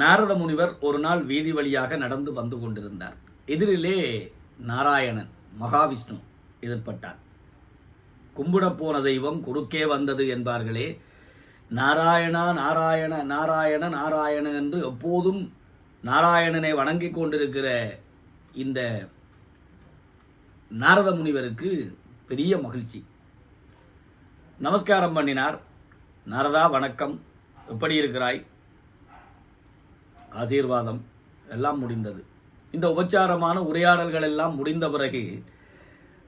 நாரத முனிவர் ஒரு நாள் வீதி வழியாக நடந்து வந்து கொண்டிருந்தார். எதிரிலே நாராயணன் மகாவிஷ்ணு எதிர்பட்டார். கும்பிடப் போன தெய்வம் குறுக்கே வந்தது என்பார்களே. நாராயணா நாராயண நாராயண நாராயண என்று எப்போதும் நாராயணனை வணங்கிக் கொண்டிருக்கிற இந்த நாரத முனிவருக்கு பெரிய மகிழ்ச்சி. நமஸ்காரம் பண்ணினார். நாரதா வணக்கம், எப்படி இருக்கிறாய்? ஆசீர்வாதம் எல்லாம் முடிந்தது. இந்த உபச்சாரமான உரையாடல்கள் எல்லாம் முடிந்த பிறகு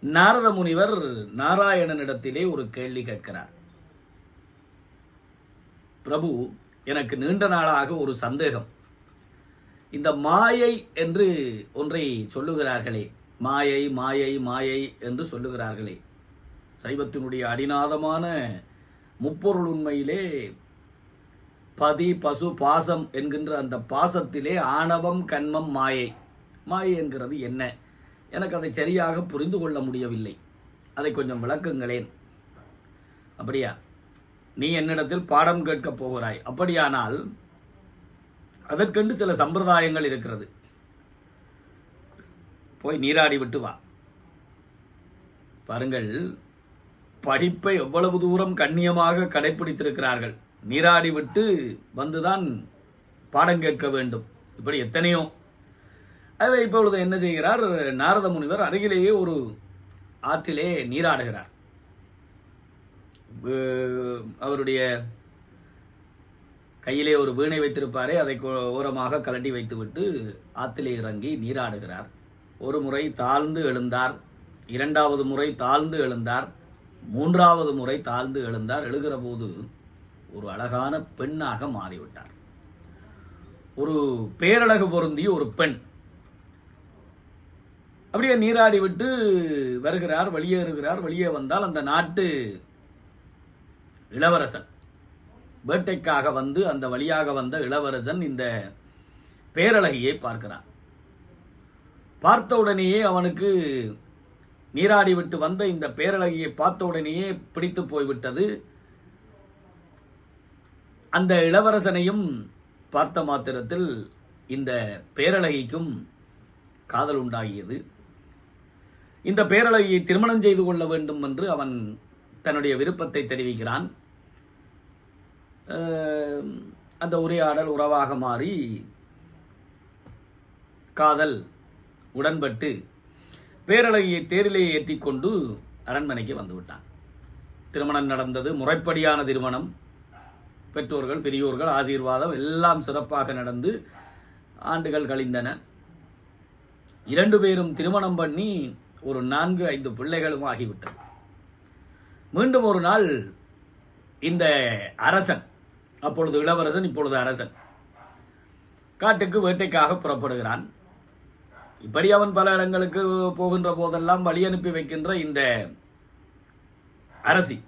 நாரத முனிவர் நாராயணனிடத்திலே ஒரு கேள்வி கேட்கிறார். பிரபு, எனக்கு நீண்ட நாளாக ஒரு சந்தேகம். இந்த மாயை என்று ஒன்றை சொல்லுகிறார்களே, மாயை மாயை மாயை என்று சொல்லுகிறார்களே, சைவத்தினுடைய அடிநாதமான முப்பொருள் உண்மையிலே பதி பசு பாசம் என்கின்ற அந்த பாசத்திலே ஆணவம் கண்மம் மாயை. மாயை என்கிறது என்ன? எனக்கு அதை சரியாக புரிந்து கொள்ள முடியவில்லை. அதை கொஞ்சம் விளக்குங்களேன். அப்படியா? நீ என்னிடத்தில் பாடம் கேட்கப் போகிறாய். அப்படியானால் அதற்கென்று சில சம்பிரதாயங்கள் இருக்கிறது. போய் நீராடி விட்டு வா. பாருங்கள், படிப்பை எவ்வளவு தூரம் கண்ணியமாக கடைபிடித்திருக்கிறார்கள். நீராடி விட்டு வந்துதான் பாடம் கேட்க வேண்டும். இப்படி எத்தனையோ. அதை இப்பொழுது என்ன செய்கிறார்? நாரத முனிவர் அருகிலேயே ஒரு ஆற்றிலே நீராடுகிறார். அவருடைய கையிலே ஒரு வீணை வைத்திருப்பாரே, அதை ஓரமாக கலட்டி வைத்துவிட்டு ஆற்றிலே இறங்கி நீராடுகிறார். ஒரு முறை தாழ்ந்து எழுந்தார், இரண்டாவது முறை தாழ்ந்து எழுந்தார், மூன்றாவது முறை தாழ்ந்து எழுந்தார். எழுகிற போது ஒரு அழகான பெண்ணாக மாறிவிட்டார். ஒரு பேரழகு பொருந்திய ஒரு பெண். அப்படியே நீராடி விட்டு வருகிறார், வெளியேறுகிறார். வெளியே வந்தால் அந்த நாட்டு இளவரசன் வேட்டைக்காக வந்து அந்த வழியாக வந்த இளவரசன் இந்த பேரழகியை பார்க்கிறான். பார்த்த உடனேயே அவனுக்கு நீராடி விட்டு வந்த இந்த பேரழகியை பார்த்த உடனேயே பிடித்து போய்விட்டது. அந்த இளவரசனையும் பார்த்த மாத்திரத்தில் இந்த பேரழகிக்கும் காதல் உண்டாகியது. இந்த பேரழகியை திருமணம் செய்து கொள்ள வேண்டும் என்று அவன் தன்னுடைய விருப்பத்தை தெரிவிக்கிறான். அந்த உரையாடல் உறவாக மாறி காதல் உடன்பட்டு பேரழகியை தேரிலே ஏற்றிக்கொண்டு அரண்மனைக்கு வந்துவிட்டான். திருமணம் நடந்தது. முறைப்படியான திருமணம். பெற்றோர்கள் பெரியோர்கள் ஆசீர்வாதம் எல்லாம் சிறப்பாக நடந்து ஆண்டுகள் கழிந்தன. இரண்டு பேரும் திருமணம் பண்ணி ஒரு 4-5 பிள்ளைகளும் ஆகிவிட்டது. மீண்டும் ஒரு நாள் இந்த அரசன், அப்பொழுது இளவரசன் இப்பொழுது அரசன், காட்டுக்கு வேட்டைக்காக புறப்படுகிறான். இப்படி அவன் பல இடங்களுக்கு போகின்ற போதெல்லாம் வழி அனுப்பி வைக்கின்ற இந்த அரசி,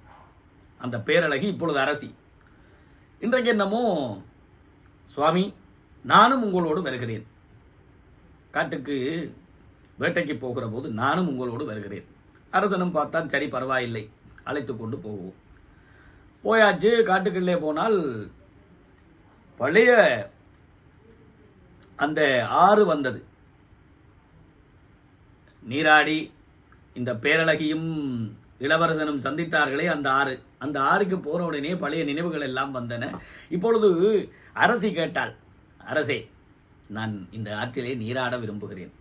அந்த பேரழகி இப்பொழுது அரசி, இன்றைக்கு என்னமோ, சுவாமி நானும் உங்களோடு வருகிறேன், காட்டுக்கு வேட்டைக்கு போகிற போது நானும் உங்களோடு வருகிறேன். அரசனும் பார்த்தான், சரி பரவாயில்லை, அழைத்து கொண்டு போவோம். போயாச்சு. காட்டுக்குள்ளே போனால் பழைய அந்த ஆறு வந்தது. நீராடி இந்த பேரழகியும் இளவரசனும் சந்தித்தார்களே அந்த ஆறு. அந்த ஆறுக்கு போன உடனே பழைய நினைவுகள் எல்லாம் வந்தன. இப்பொழுது அரசி கேட்டாள், அரசே, நான் இந்த ஆற்றிலே நீராட விரும்புகிறேன்.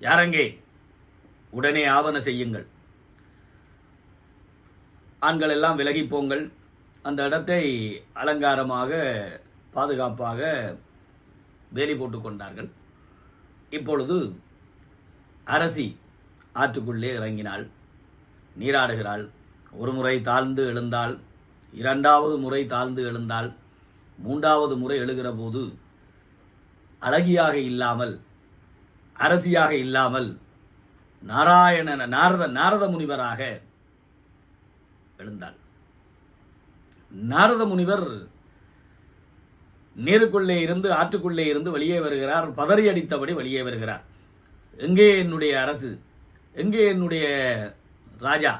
யாரங்கே? உடனே ஆவண செய்யுங்கள். ஆண்கள் எல்லாம் விலகி போங்கள். அந்த இடத்தை அலங்காரமாக பாதுகாப்பாக வேலி போட்டு கொண்டார்கள். இப்பொழுது அரசி ஆற்றுக்குள்ளே இறங்கினாள். நீராடுகிறாள். ஒரு முறை தாழ்ந்து எழுந்தாள், இரண்டாவது முறை தாழ்ந்து எழுந்தாள், மூன்றாவது முறை எழுகிற போது அழகியாக இல்லாமல், அரசியாக இல்லாமல் நாரத முனிவராக எழுந்தாள். நாரத முனிவர் நீருக்குள்ளே இருந்து, ஆற்றுக்குள்ளே இருந்து வெளியே வருகிறார். பதறி அடித்தபடி வெளியே வருகிறார். எங்கே என்னுடைய அரசு? எங்கே என்னுடைய ராஜா?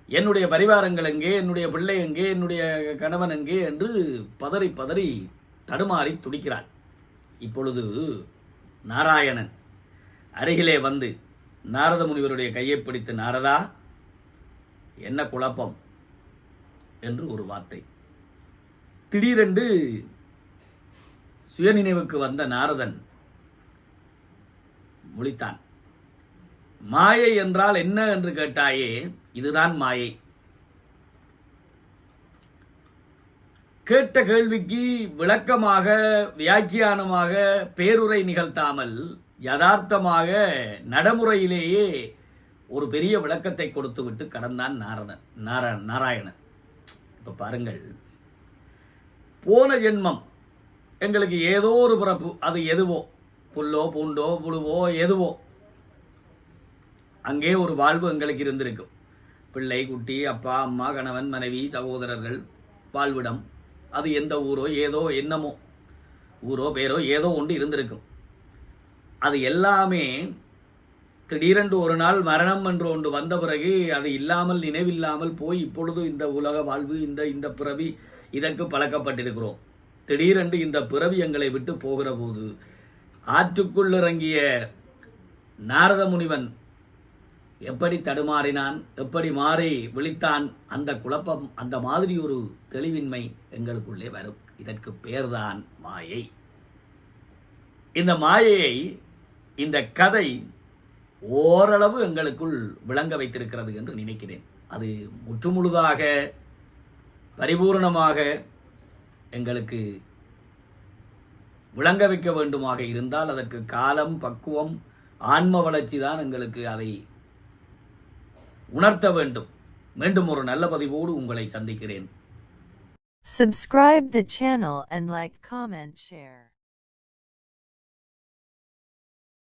என்னுடைய பரிவாரங்கள் எங்கே? என்னுடைய பிள்ளை எங்கே? என்னுடைய கணவன் எங்கே? என்று பதறி பதறி தடுமாறி துடிக்கிறாள். இப்பொழுது நாராயணன் அருகிலே வந்து நாரத முனிவருடைய கையை பிடித்து, நாரதா, என்ன குழப்பம் என்று ஒரு வார்த்தை. திடீரென்று சுயநினைவுக்கு வந்த நாரதன் முழித்தான். மாயை என்றால் என்ன என்று கேட்டாயே, இதுதான் மாயை. கேட்ட கேள்விக்கு விளக்கமாக வியாக்கியானமாக பேருரை நிகழ்த்தாமல் யதார்த்தமாக நடைமுறையிலேயே ஒரு பெரிய விளக்கத்தை கொடுத்து விட்டு கடந்தான் நாராயணன். இப்ப பாருங்கள், போன ஜென்மம் எங்களுக்கு ஏதோ ஒரு பிறப்பு, அது எதுவோ, புல்லோ பூண்டோ புழுவோ எதுவோ, அங்கே ஒரு வாழ்வு எங்களுக்கு இருந்திருக்கும். பிள்ளை, குட்டி, அப்பா, அம்மா, கணவன், மனைவி, சகோதரர்கள், வாழ்விடம், அது எந்த ஊரோ ஏதோ என்னமோ, ஊரோ பேரோ ஏதோ ஒன்று இருந்திருக்கும். அது எல்லாமே திடீரென்று ஒரு நாள் மரணம் என்று ஒன்று வந்த பிறகு அது இல்லாமல், நினைவில்லாமல் போய் இப்பொழுது இந்த உலக வாழ்வு, இந்த பிறவி, இதற்கு பழக்கப்பட்டிருக்கிறோம். திடீரென்று இந்த பிறவி எங்களை விட்டு போகிற போது ஆற்றுக்குள் இறங்கிய நாரத முனிவன் எப்படி தடுமாறினான், எப்படி மாறி விழித்தான், அந்த குழப்பம், அந்த மாதிரி ஒரு தெளிவின்மை எங்களுக்குள்ளே வரும். இதற்கு பேர்தான் மாயை. இந்த மாயையை இந்த கதை ஓரளவு எங்களுக்குள் விளங்க வைத்திருக்கிறது என்று நினைக்கிறேன். அது முற்றுமுழுதாக பரிபூர்ணமாக எங்களுக்கு விளங்க வைக்க வேண்டுமாக இருந்தால் அதற்கு காலம், பக்குவம், ஆன்ம வளர்ச்சி தான் எங்களுக்கு அதை உணர்த்த வேண்டும். மீண்டும் ஒரு நல்ல பதிவோடு உங்களை சந்திக்கிறேன். Subscribe the channel and like, comment, share.